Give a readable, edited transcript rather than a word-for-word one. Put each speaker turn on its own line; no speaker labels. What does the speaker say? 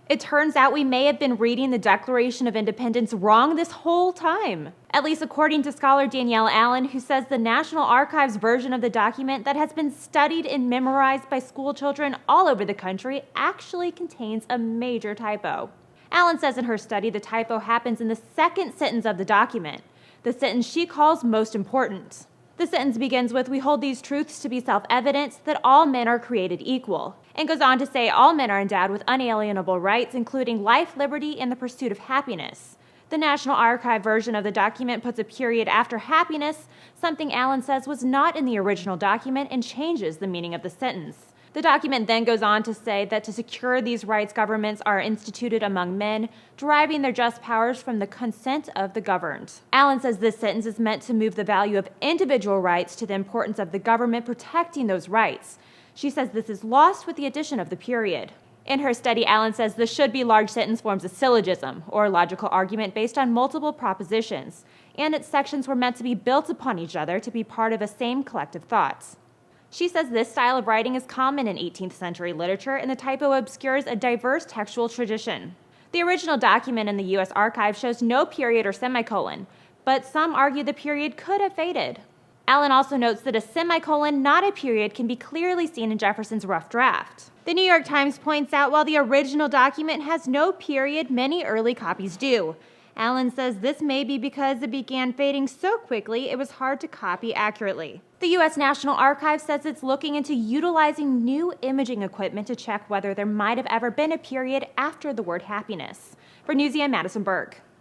It turns out we may have been reading the Declaration of Independence wrong this whole time. At least according to scholar Danielle Allen, who says the National Archives version of the document that has been studied and memorized by school children all over the country actually contains a major typo. Allen says in her study the typo happens in the second sentence of the document, the sentence she calls most important. The sentence begins with, "We hold these truths to be self-evident, that all men are created equal," and goes on to say all men are endowed with unalienable rights, including life, liberty, and the pursuit of happiness. The National Archive version of the document puts a period after happiness, something Allen says was not in the original document, and changes the meaning of the sentence. The document then goes on to say that to secure these rights, governments are instituted among men, deriving their just powers from the consent of the governed. Allen says this sentence is meant to move the value of individual rights to the importance of the government protecting those rights. She says this is lost with the addition of the period. In her study, Allen says the should be large sentence forms a syllogism, or logical argument based on multiple propositions, and its sections were meant to be built upon each other to be part of a same collective thought. She says this style of writing is common in 18th century literature, and the typo obscures a diverse textual tradition. The original document in the U.S. Archive shows no period or semicolon, but some argue the period could have faded. Allen also notes that a semicolon, not a period, can be clearly seen in Jefferson's rough draft. The New York Times points out while the original document has no period, many early copies do. Allen says this may be because it began fading so quickly it was hard to copy accurately. The U.S. National Archives says it's looking into utilizing new imaging equipment to check whether there might have ever been a period after the word happiness. For Newsy, I'm Madison Berg.